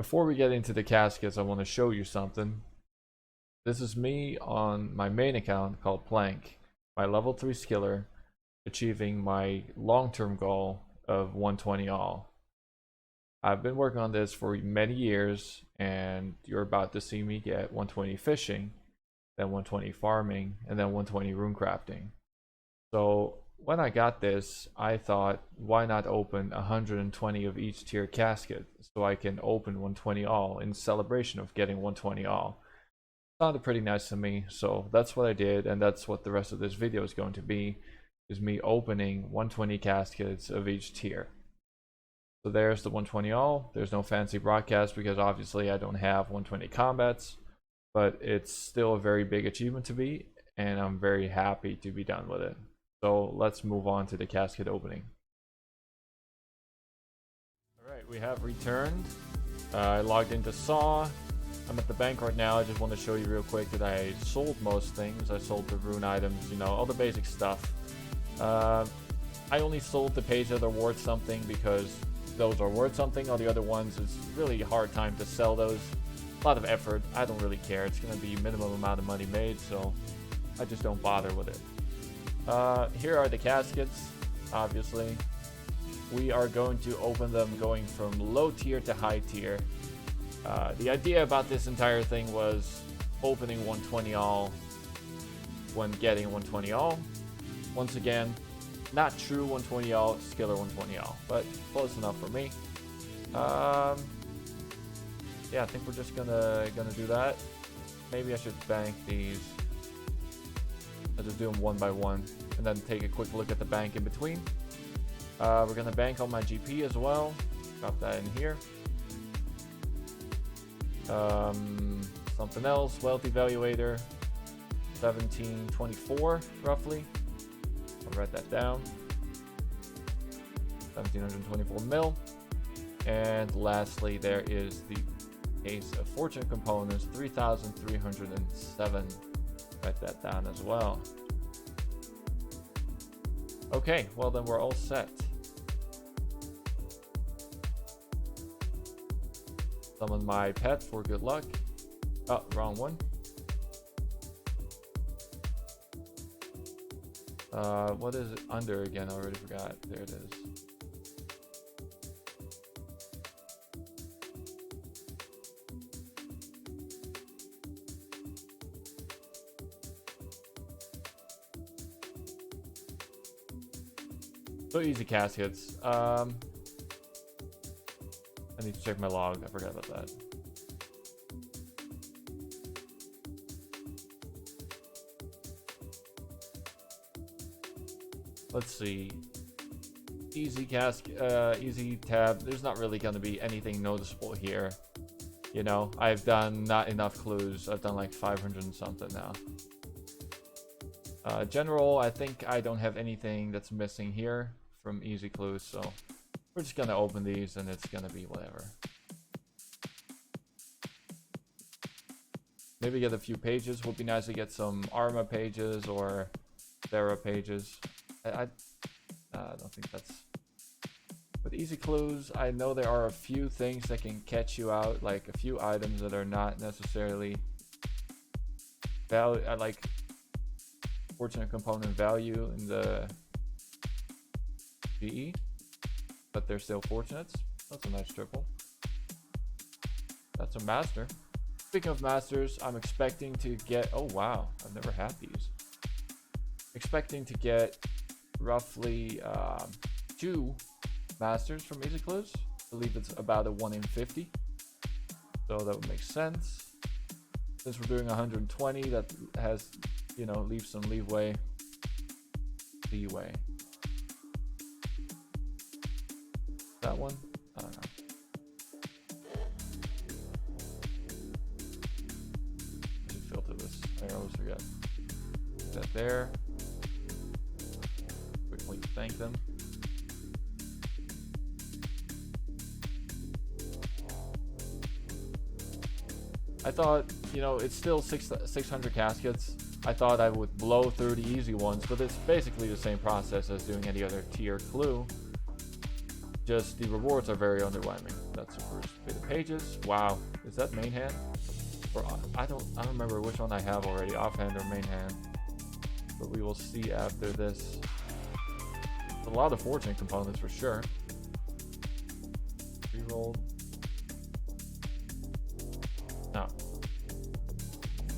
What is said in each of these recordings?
Before we get into the caskets, I want to show you something. This is me on my main account called Plank, my level 3 skiller, achieving my long-term goal of 120 all. I've been working on this for many years, and you're about to see me get 120 fishing, then 120 farming, and then 120 rune crafting. So when I got this, I thought, why not open 120 of each tier casket so I can open 120 all in celebration of getting 120 all. Sounded pretty nice to me, so that's what I did, and that's what the rest of this video is going to be, is me opening 120 caskets of each tier. So there's the 120 all. There's no fancy broadcast because obviously I don't have 120 combats, but it's still a very big achievement to be, and I'm very happy to be done with it. So let's move on to the casket opening. Alright, we have returned. I logged into Saw. I'm at the bank right now. I just want to show you real quick that I sold most things. I sold the rune items, you know, all the basic stuff. I only sold the page that are worth something because those are worth something. All the other ones, it's really hard time to sell those. A lot of effort. I don't really care. It's going to be minimum amount of money made, so I just don't bother with it. Here are the caskets, obviously. We are going to open them going from low tier to high tier. The idea about this entire thing was opening 120 all when getting 120 all. Once again, not true 120 all, skiller 120 all, but close enough for me. Yeah, I think we're just gonna do that. Maybe I should bank these. I'll just do them one by one and then take a quick look at the bank in between. We're gonna bank on my GP as well. Drop that in here. Something else, wealth evaluator 1724 roughly. I'll write that down. 1724 mil. And lastly, there is the case of fortune components 3307. Write that down as well. Okay, well then we're all set. Summon my pet for good luck. Oh, wrong one. What is it under again? I already forgot. There it is. So easy caskets. I need to check my log. I forgot about that. Let's see. Easy easy tab. There's not really going to be anything noticeable here. You know, I've done not enough clues. I've done like 500 and something now. General, I think I don't have anything that's missing here from easy clues, so we're just gonna open these and it's gonna be whatever. Maybe get a few pages. Would be nice to get some Arma pages or Thera pages. I don't think that's... With easy clues, I know there are a few things that can catch you out, like a few items that are not necessarily value, like fortunate component value in the VE, but they're still fortunates. That's a nice triple. That's a master. Speaking of masters, I'm expecting to get... Oh wow, I've never had these. Expecting to get roughly 2 masters from easy clues. I believe it's about a 1 in 50, so that would make sense. Since we're doing 120, that has, you know, leaves some leeway. That one? I don't know. I should filter this. I always forget. Put that there. Quickly thank them. I thought, you know, it's still 600 caskets. I thought I would blow 30 easy ones, but it's basically the same process as doing any other tier clue. Just the rewards are very underwhelming. That's the first bit of pages. Wow, is that main hand? Or I don't remember which one I have already, offhand or main hand. But we will see after this. A lot of fortune components for sure. Reroll. No.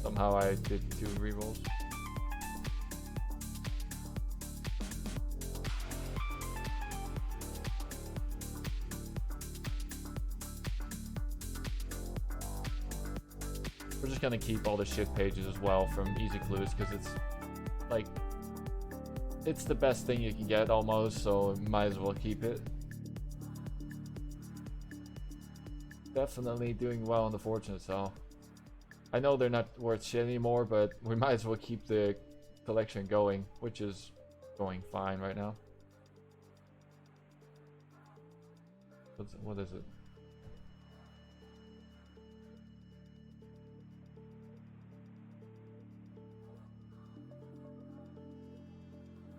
Somehow I did 2 rerolls. We're just gonna keep all the shit pages as well from Easy Clues because it's like it's the best thing you can get almost, so might as well keep it. Definitely doing well on the fortune cell. I know they're not worth shit anymore, but we might as well keep the collection going, which is going fine right now. What is it?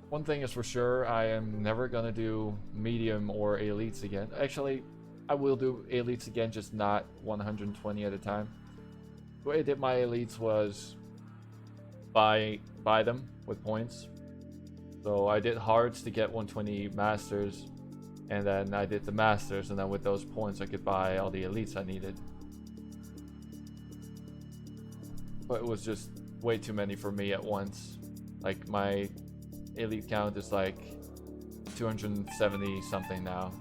One thing is for sure, I am never gonna do medium or elites again. Actually, I will do elites again, just not 120 at a time. The way I did my elites was buy them with points. So I did hards to get 120 masters, and then I did the masters, and then with those points I could buy all the elites I needed. But it was just way too many for me at once. Like my elite count is like 270 something now.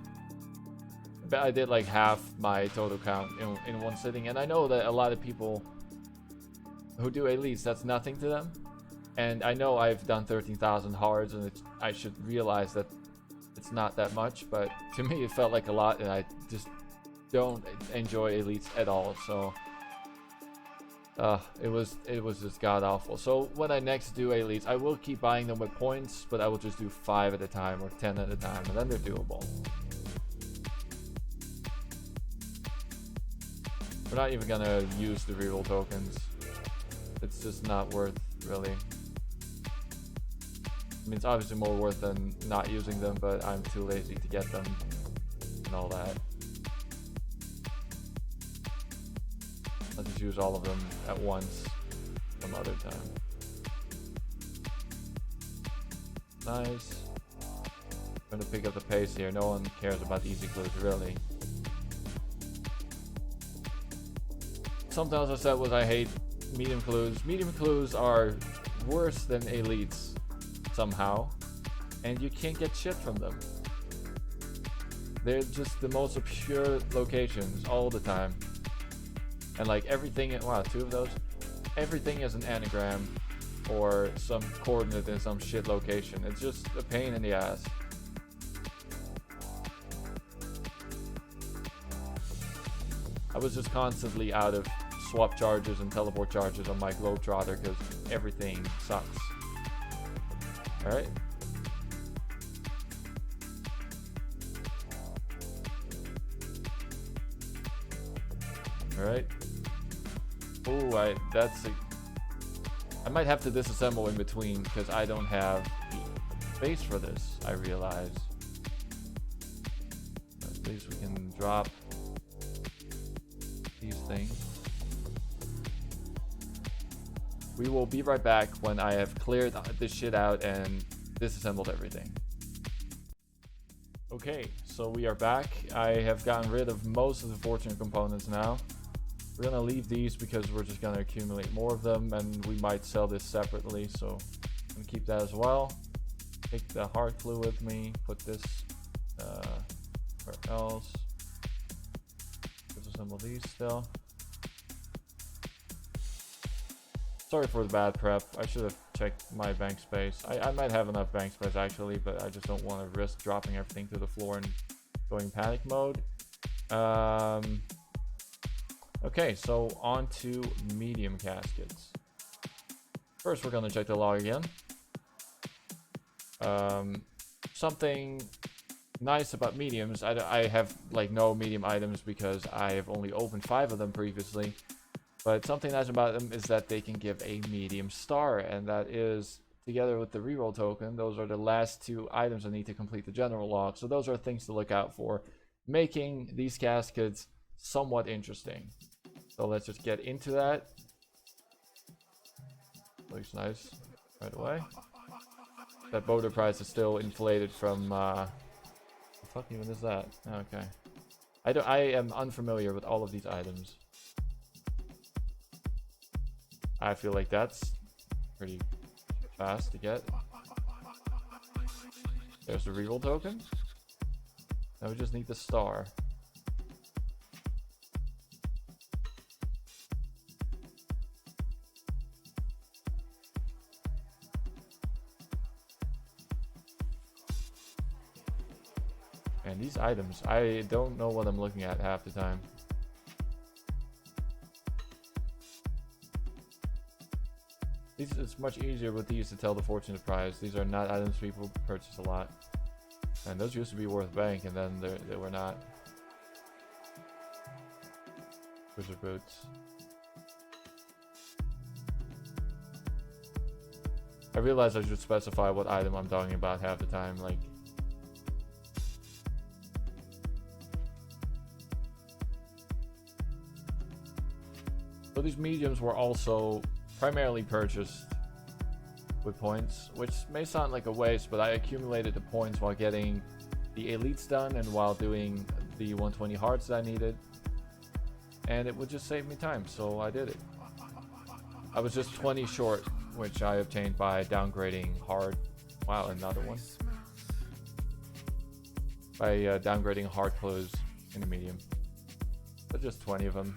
But I did like half my total count in one sitting, and I know that a lot of people who do elites, that's nothing to them. And I know I've done 13,000 hards, and I should realize that it's not that much, but to me it felt like a lot, and I just don't enjoy elites at all. So it was just god awful. So when I next do elites, I will keep buying them with points, but I will just do 5 at a time or 10 at a time, and then they're doable. We're not even gonna use the reroll tokens. It's just not worth, really. I mean, it's obviously more worth than not using them, but I'm too lazy to get them and all that. I'll just use all of them at once some other time. Nice. I'm gonna pick up the pace here. No one cares about easy clues, really. Sometimes I said was I hate medium clues. Medium clues are worse than elites somehow, and you can't get shit from them. They're just the most obscure locations all the time. And like everything, wow, 2 of those. Everything is an anagram or some coordinate in some shit location. It's just a pain in the ass. I was just constantly out of swap charges and teleport charges on my Globetrotter because everything sucks. Alright. Alright. Oh, I might have to disassemble in between because I don't have the space for this, I realize. At least we can drop these things. We will be right back when I have cleared this shit out and disassembled everything. Okay, so we are back. I have gotten rid of most of the fortune components now. We're gonna leave these because we're just gonna accumulate more of them, and we might sell this separately, so I'm gonna keep that as well. Take the heart clue with me, put this where else. Disassemble these still. Sorry for the bad prep. I should have checked my bank space. I might have enough bank space actually, but I just don't want to risk dropping everything to the floor and going panic mode. Okay, so on to medium caskets. First, we're gonna check the log again. Something nice about mediums, I have like no medium items because I have only opened 5 of them previously. But something nice about them is that they can give a medium star, and that is, together with the reroll token, those are the last 2 items I need to complete the general log. So those are things to look out for, making these caskets somewhat interesting. So let's just get into that. Looks nice right away. That boulder price is still inflated from what the fuck even is that? Okay. I am unfamiliar with all of these items. I feel like that's pretty fast to get. There's the reroll token. Now we just need the star. And these items, I don't know what I'm looking at half the time. It's much easier with these to tell the fortunate prize. These are not items people purchase a lot. And those used to be worth bank, and then they were not. Wizard boots. I realize I should specify what item I'm talking about half the time, like... So these mediums were also primarily purchased with points, which may sound like a waste, but I accumulated the points while getting the elites done and while doing the 120 hearts that I needed, and it would just save me time, so I did it. I was just 20 short, which I obtained by downgrading hard. Wow, another one. By downgrading hard clothes in the medium, but just 20 of them.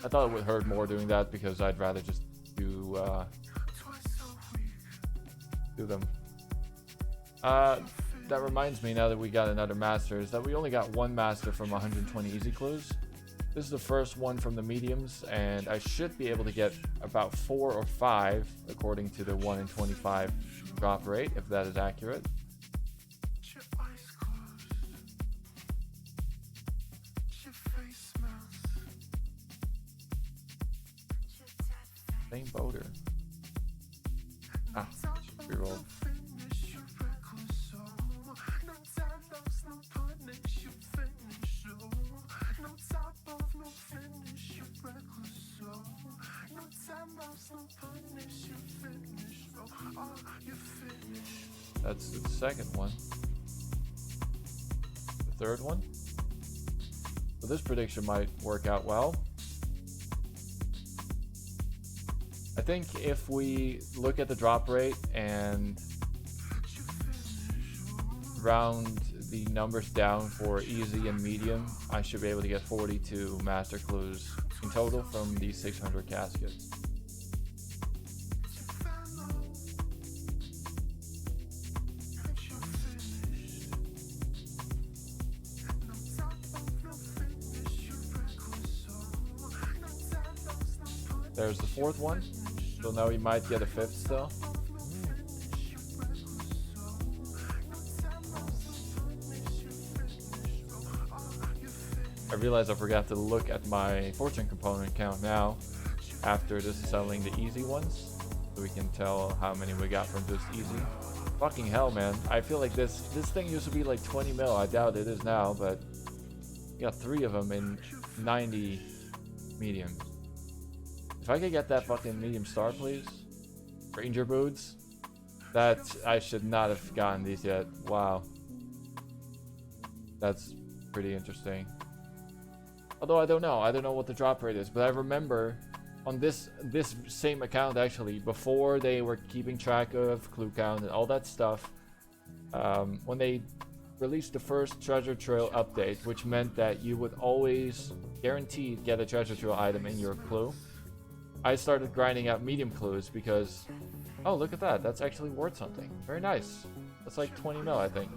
I thought it would hurt more doing that because I'd rather just do them. That reminds me, now that we got another master, is that we only got one master from 120 easy clues. This is the first one from the mediums, and I should be able to get about 4 or 5 according to the 1 in 25 drop rate, if that is accurate. Same boulder. Ah, reroll. That's the second one. The third one. So this prediction might work out well. I think if we look at the drop rate and round the numbers down for easy and medium, I should be able to get 42 master clues in total from these 600 caskets. There's the fourth one, so now we might get a fifth still. I realize I forgot to look at my fortune component count now after disassembling the easy ones, so we can tell how many we got from just easy. Fucking hell, man. I feel like this thing used to be like 20 mil. I doubt it is now, but we got 3 of them in 90 medium. If I could get that fucking medium star, please. Ranger boots. That, I should not have gotten these yet. Wow. That's pretty interesting. Although I don't know what the drop rate is, but I remember on this same account actually, before they were keeping track of clue count and all that stuff, when they released the first treasure trail update, which meant that you would always guaranteed get a treasure trail item in your clue, I started grinding out medium clues because, oh, look at that, that's actually worth something. Very nice. That's like 20 mil, I think.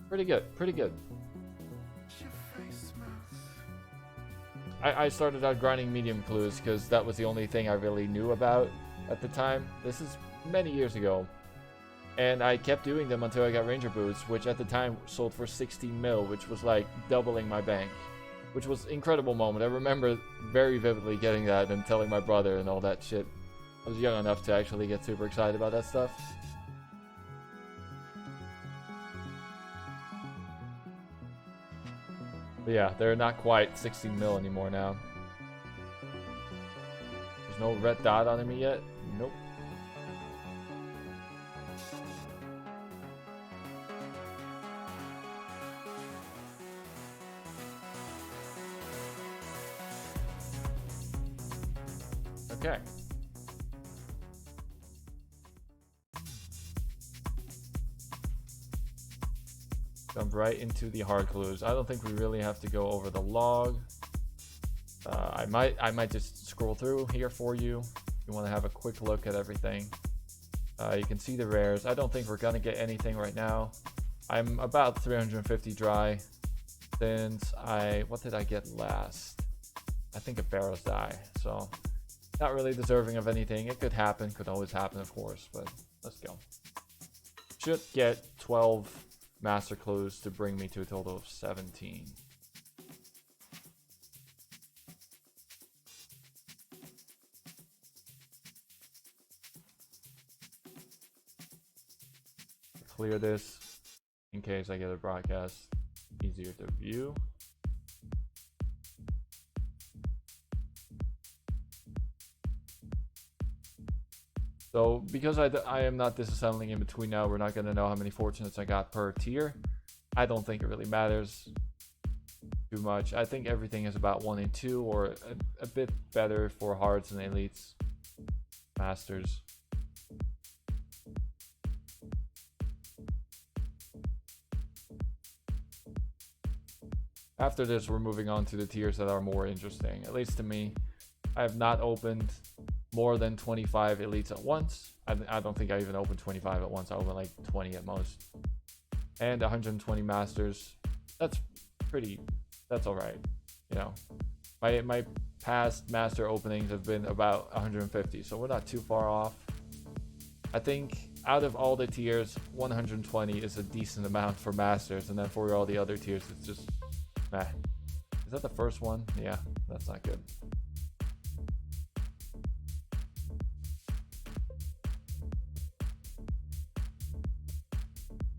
Pretty good, pretty good. I started out grinding medium clues because that was the only thing I really knew about at the time. This is many years ago. And I kept doing them until I got Ranger Boots, which at the time sold for 16 mil, which was like doubling my bank. Which was an incredible moment. I remember very vividly getting that and telling my brother and all that shit. I was young enough to actually get super excited about that stuff. But yeah, they're not quite 16 mil anymore now. There's no red dot on me yet. Nope. Okay. Jump right into the hard clues. I don't think we really have to go over the log. I might just scroll through here for you. If you want to have a quick look at everything. You can see the rares. I don't think we're gonna get anything right now. I'm about 350 dry since what did I get last? I think a Barrow's die. So not really deserving of anything. It could happen, could always happen, of course, but let's go. Should get 12 master clues to bring me to a total of 17. Clear this in case I get a broadcast easier to view. So because I am not disassembling in between now, we're not going to know how many fortunates I got per tier. I don't think it really matters too much. I think everything is about 1 and 2 or a bit better for hards and elites, masters. After this, we're moving on to the tiers that are more interesting, at least to me. I have not opened more than 25 elites at once. I don't think I even opened 25 at once. I opened like 20 at most. And 120 masters. That's all right. You know, my past master openings have been about 150, so we're not too far off. I think out of all the tiers, 120 is a decent amount for masters, and then for all the other tiers, it's just meh. Is that the first one? Yeah, that's not good.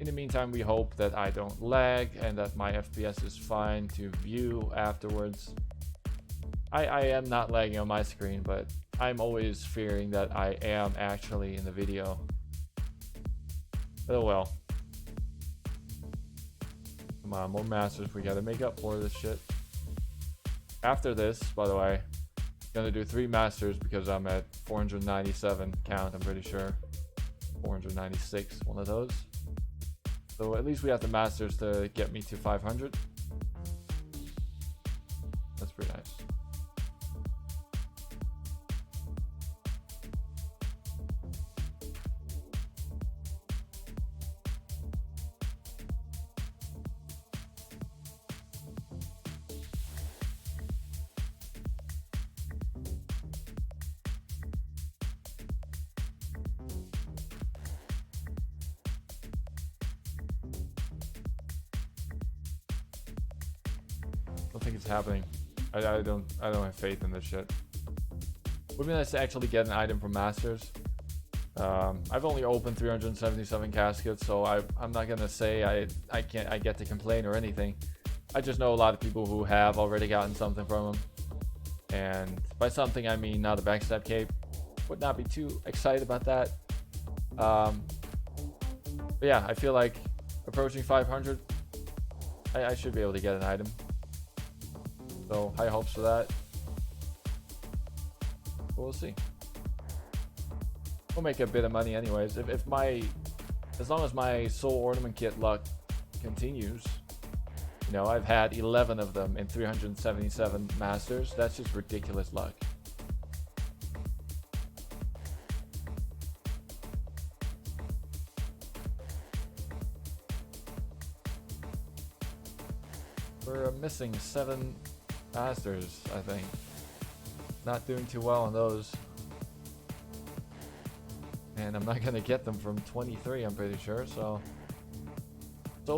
In the meantime, we hope that I don't lag and that my FPS is fine to view afterwards. I am not lagging on my screen, but I'm always fearing that I am actually in the video. Oh well. Come on, more masters. We gotta make up for this shit. After this, by the way, I'm gonna do 3 masters because I'm at 497 count, I'm pretty sure. 496, one of those. So at least we have the masters to get me to 500. That's pretty nice. I don't think it's happening. I don't have faith in this shit. Would be nice to actually get an item from masters. I've only opened 377 caskets, so I'm not gonna say I get to complain or anything. I just know a lot of people who have already gotten something from them, and by something I mean not a backstab cape. Would not be too excited about that. But yeah, I feel like approaching 500, I should be able to get an item. So high hopes for that. But we'll see. We'll make a bit of money anyways. As long as my soul ornament kit luck continues, you know, I've had 11 of them in 377 masters. That's just ridiculous luck. We're missing 7 masters, I think. Not doing too well on those. And I'm not gonna get them from 23, I'm pretty sure. So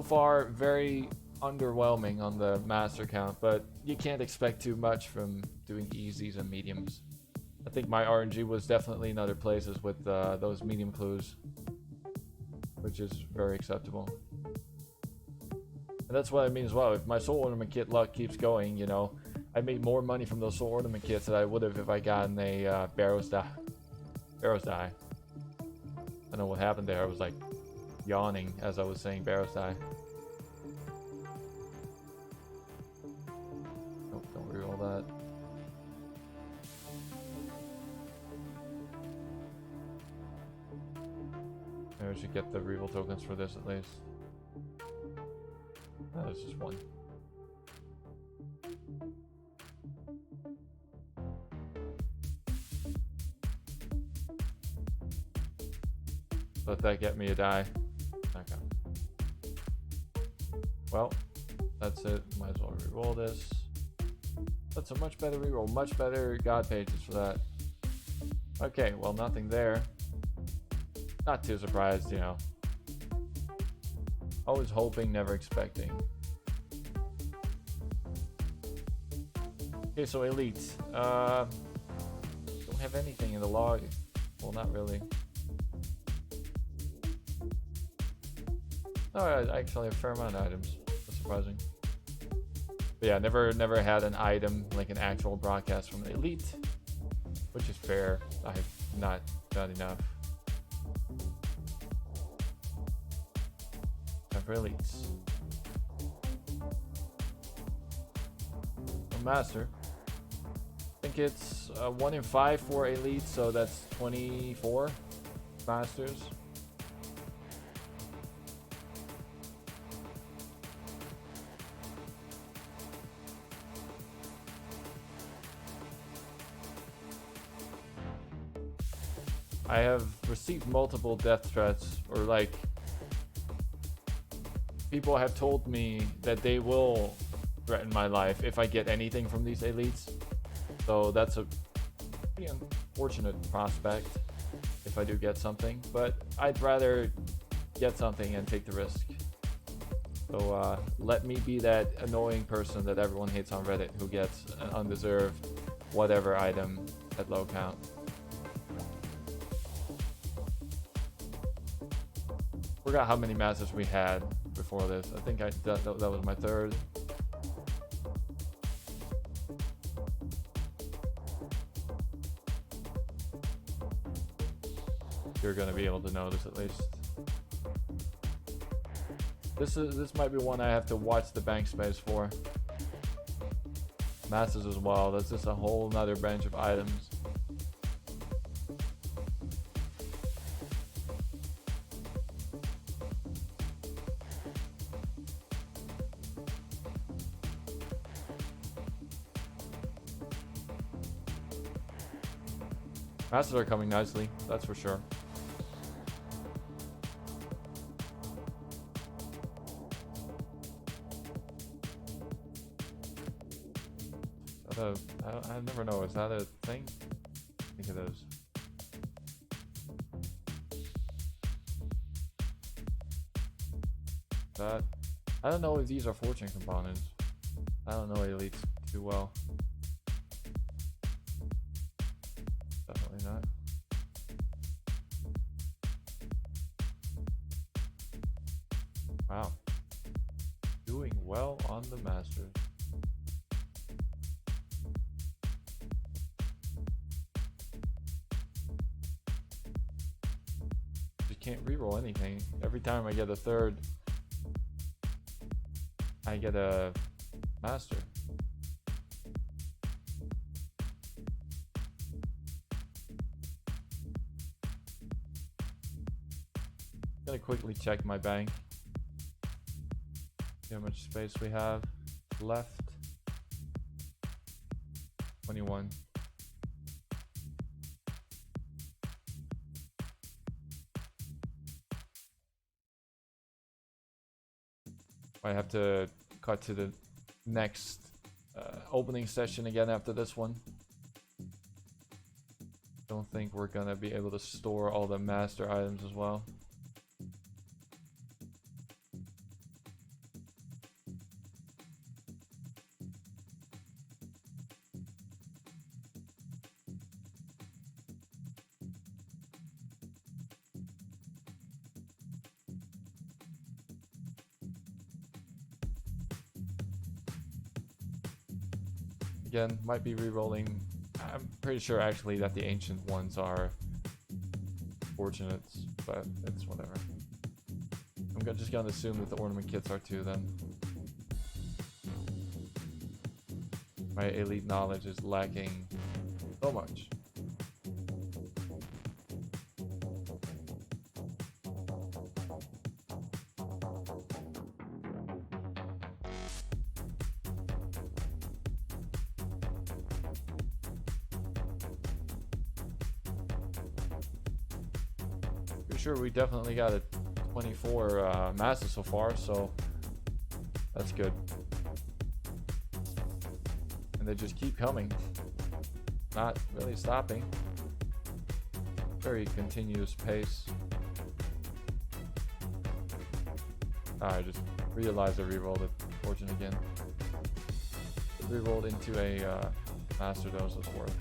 far, very underwhelming on the master count, but you can't expect too much from doing easies and mediums. I think my RNG was definitely in other places with those medium clues, which is very acceptable. And that's what I mean as well. If my soul ornament kit luck keeps going, you know, I made more money from those soul ornament kits than I would have if I gotten a Barrow's die. Barrow's die. I don't know what happened there. I was like yawning as I was saying Barrow's die. Nope, don't reroll that. Maybe I should get the reroll tokens for this at least. That's just one. Let that get me a die. Okay. Well, that's it. Might as well reroll this. That's a much better reroll. Much better god pages for that. Okay, well, nothing there. Not too surprised, you know. Always hoping, never expecting. Okay, so elite. Don't have anything in the log. Well, not really. Oh, I actually have a fair amount of items. That's surprising. But yeah, never had an item, like an actual broadcast from elite. Which is fair. I've not done enough. For elites. A master. I think it's 1 in 5 for elites, so that's 24 masters. I have received multiple death threats, or like people have told me that they will threaten my life if I get anything from these elites. So that's a pretty unfortunate prospect if I do get something. But I'd rather get something and take the risk. So let me be that annoying person that everyone hates on Reddit who gets an undeserved whatever item at low count. Forgot how many masters we had before this. I think that was my third. You're gonna be able to notice at least. This might be one I have to watch the bank space for. Masters as well. That's just a whole nother branch of items. Masters are coming nicely, that's for sure. I never know, is that a thing? I think it is. That, I don't know if these are fortune components. I don't know elites too well. Definitely not. Wow. Doing well on the Masters. Just can't reroll anything. Every time I get a third, I get a Master. Gonna quickly check my bank. See how much space we have left. 21. I have to cut to the next opening session again after this one. Don't think we're gonna be able to store all the master items as well. again. Might be re-rolling. I'm pretty sure actually that the ancient ones are fortunates, but it's whatever. I'm just gonna assume that the ornament kits are too then. My elite knowledge is lacking so much. Pretty sure we definitely got a 24 masses so far, so that's good. And they just keep coming, not really stopping. Very continuous pace. I just realized I rerolled it. Fortune again. Rerolled into a master dose's worth.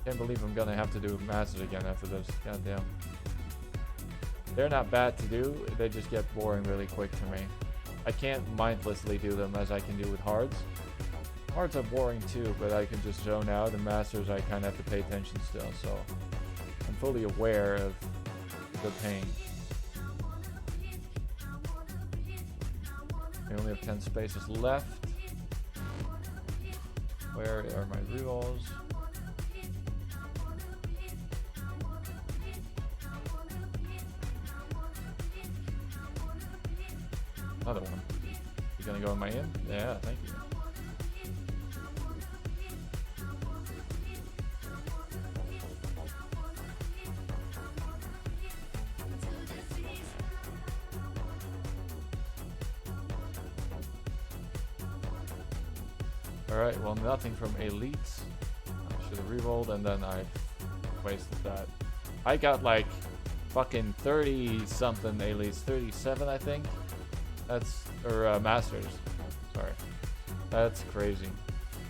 Can't believe I'm gonna have to do masters again after this. Goddamn. They're not bad to do, they just get boring really quick to me. I can't mindlessly do them as I can do with hards. Hards are boring too, but I can just zone out, and masters I kind of have to pay attention still, so I'm fully aware of the pain. We only have 10 spaces left. Where are my rerolls? Another one. You gonna go in my in? Yeah, thank you. Alright, well, nothing from elites. I should have rerolled and then I wasted that. I got like fucking 30 something elites, 37 I think. That's, or masters, sorry. That's crazy.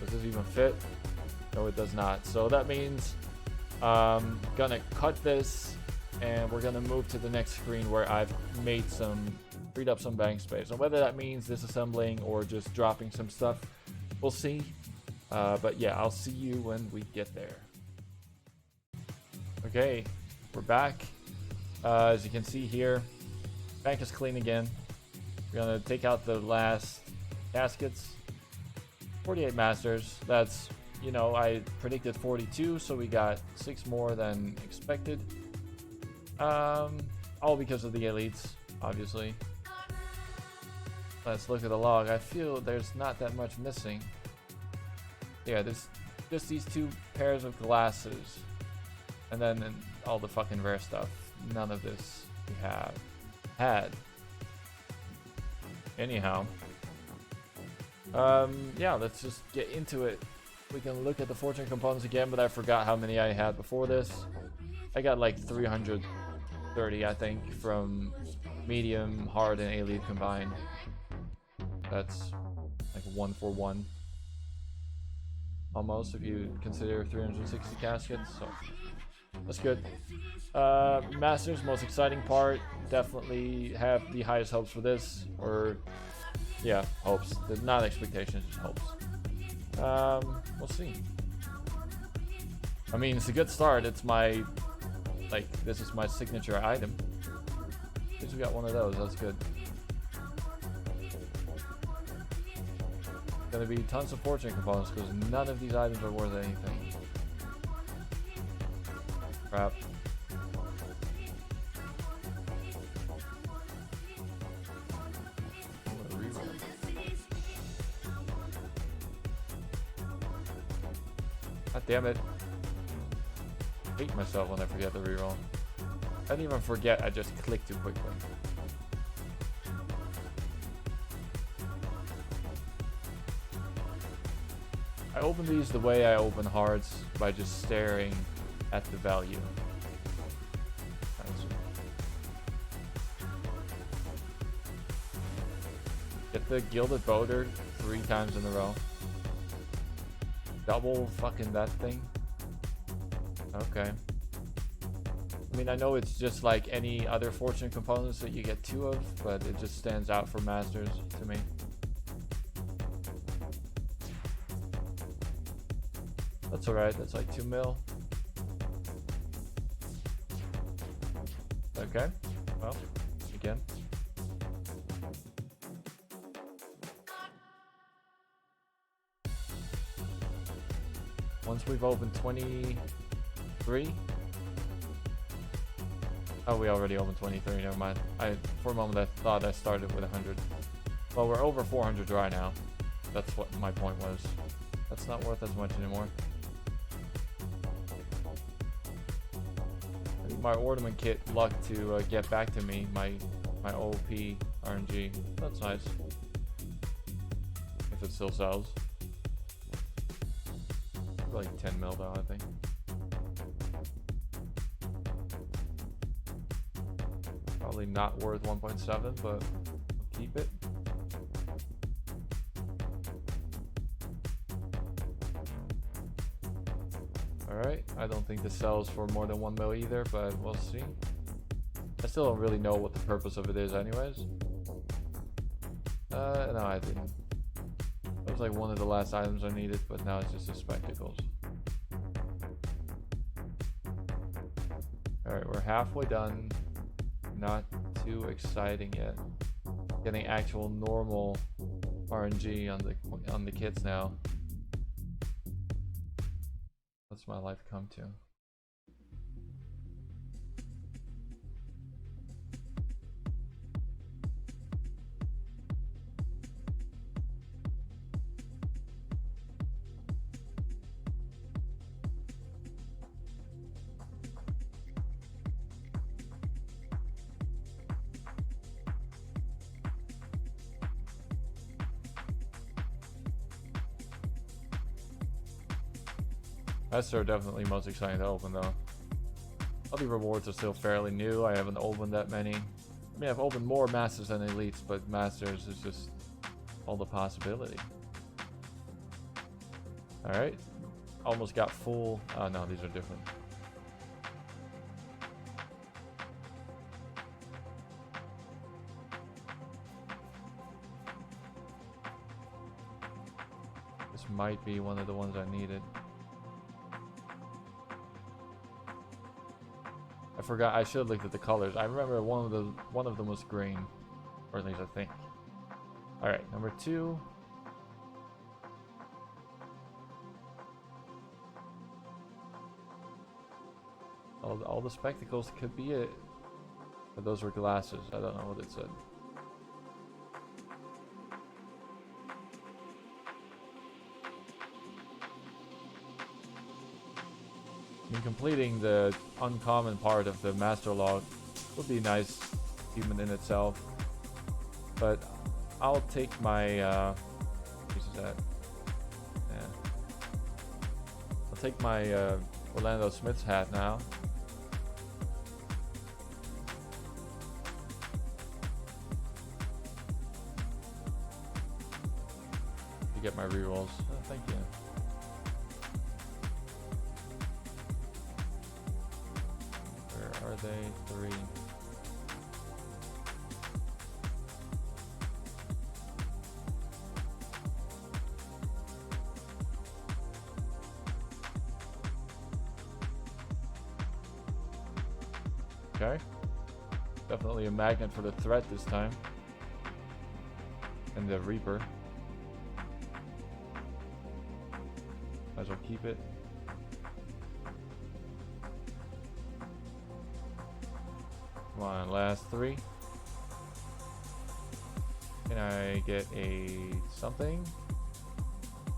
Does this even fit? No, it does not. So that means gonna cut this and we're gonna move to the next screen where I've made freed up some bank space. And whether that means disassembling or just dropping some stuff, we'll see. But yeah, I'll see you when we get there. Okay, we're back. As you can see here, bank is clean again. We're gonna take out the last caskets. 48 masters. That's, you know, I predicted 42, so we got 6 more than expected. All because of the elites, obviously. Let's look at the log. I feel there's not that much missing. Yeah, there's just these 2 pairs of glasses. And then all the fucking rare stuff. None of this we have had. Anyhow, yeah, let's just get into it. We can look at the fortune components again, but I forgot how many I had before this. I got like 330, I think, from medium, hard, and elite combined. That's like 1 for 1. Almost, if you consider 360 caskets, so that's good. Masters, most exciting part. Definitely have the highest hopes for this, or yeah, hopes. Not expectations, just hopes. We'll see. I mean, it's a good start. It's my, like, this is my signature item. At least we got one of those. That's good. Gonna be tons of fortune components because none of these items are worth anything. Crap. God damn it. I hate myself when I forget to reroll. I didn't even forget, I just clicked too quickly. I open these the way I open hards, by just staring at the value. Get the Gilded Boater 3 times in a row. Double fucking that thing. Okay. I mean, I know it's just like any other fortune components that you get 2 of, but it just stands out for masters to me. That's alright, that's like 2 mil. Okay, well, again. Once we've opened 23. Oh, we already opened 23, never mind. For a moment I thought I started with 100. Well, we're over 400 dry now. That's what my point was. That's not worth as much anymore. I think my ornament kit luck to get back to me, my OP RNG. That's nice. If it still sells. Like 10 mil though, I think. Probably not worth 1.7, but I'll keep it. Alright, I don't think this sells for more than 1 mil either, but we'll see. I still don't really know what the purpose of it is anyways. No, I didn't. That was like one of the last items I needed, but now it's just the spectacles. Alright, we're halfway done. Not too exciting yet. Getting actual normal RNG on the kits now. What's my life come to? That's definitely most exciting to open though. All the rewards are still fairly new. I haven't opened that many. I mean, I've opened more Masters than Elites, but Masters is just all the possibility. Alright. Almost got full. Oh no, these are different. This might be one of the ones I needed. I forgot. I should have looked at the colors. I remember one of them was green, or at least I think. All right, number 2. All the spectacles could be it, but those were glasses. I don't know what it said. I mean, completing the uncommon part of the master log would be nice even in itself, but I'll take my what is that? Yeah. I'll take my Orlando Smith's hat now. To get my rerolls. Oh, thank you. Are they 3? Okay. Definitely a magnet for the threat this time. And the Reaper. Might as well keep it. Come on, last 3. Can I get a something?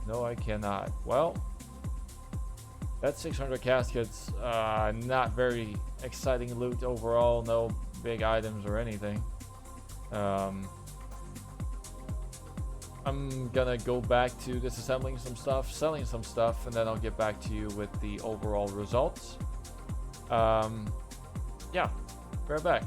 No, I cannot. Well, that's 600 caskets. Not very exciting loot overall. No big items or anything. I'm gonna go back to disassembling some stuff, selling some stuff, and then I'll get back to you with the overall results. Yeah. Right back.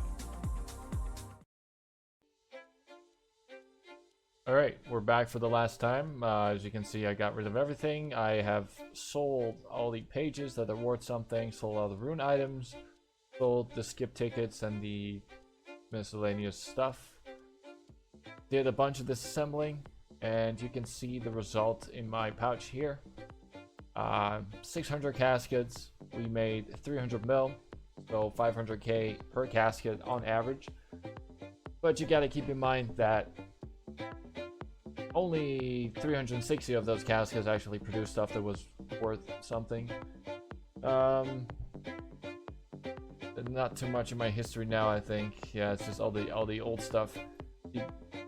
Alright, we're back for the last time. As you can see, I got rid of everything. I have sold all the pages that are worth something, sold all the rune items. Sold the skip tickets and the miscellaneous stuff. Did a bunch of disassembling, and you can see the result in my pouch here. 600 caskets. We made 300 mil, so 500k per casket on average. But you gotta keep in mind that only 360 of those caskets actually produced stuff that was worth something. Not too much in my history now, I think. Yeah, it's just all the old stuff. The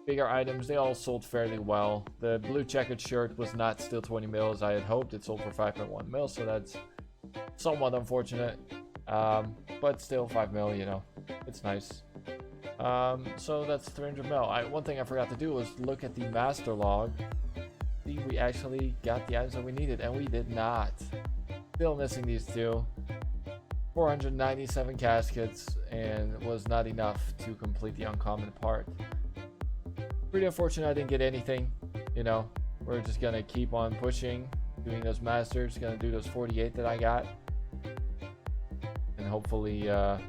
bigger items, they all sold fairly well. The blue checkered shirt was not still 20 mil as I had hoped. It sold for 5.1 mil, so that's somewhat unfortunate. But still 5 mil, you know, it's nice. So that's 300 mil. One thing I forgot to do was look at the master log. See, we actually got the items that we needed, and we did not. Still missing these two. 497 caskets, and was not enough to complete the uncommon part. Pretty unfortunate I didn't get anything. You know, we're just gonna keep on pushing, doing those masters, gonna do those 48 that I got, and hopefully yeah,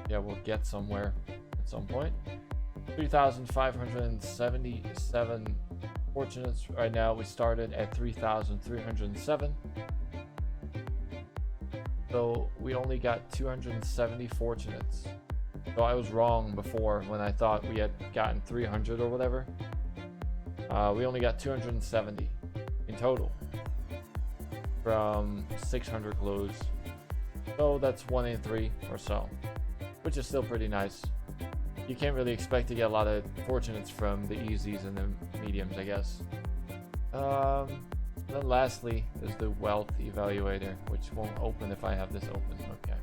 we'll get somewhere at some point. 3,577 fortunates right now. We started at 3,307. So we only got 270 fortunates. So I was wrong before when I thought we had gotten 300 or whatever. We only got 270 in total from 600 clues. So that's 1 in 3 or so, which is still pretty nice. You can't really expect to get a lot of fortunates from the easies and the mediums, I guess. Then lastly is the wealth evaluator, which won't open if I have this open. Okay.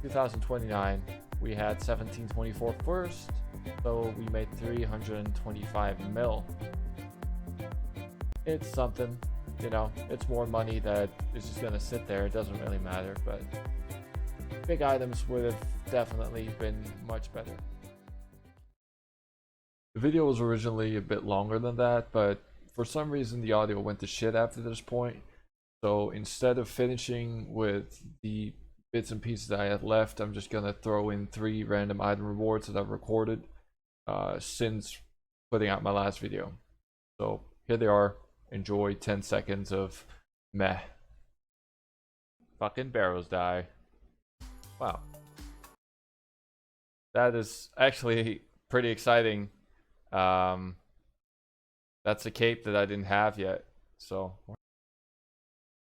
2029, we had 1724 first, so we made 325 mil. It's something, you know, it's more money that is just gonna sit there. It doesn't really matter, but big items would have definitely been much better. The video was originally a bit longer than that, but for some reason the audio went to shit after this point. So instead of finishing with the bits and pieces that I had left, I'm just gonna throw in 3 random item rewards that I've recorded since putting out my last video. So here they are. Enjoy 10 seconds of meh. Fucking barrels die. Wow. That is actually pretty exciting. That's a cape that I didn't have yet, so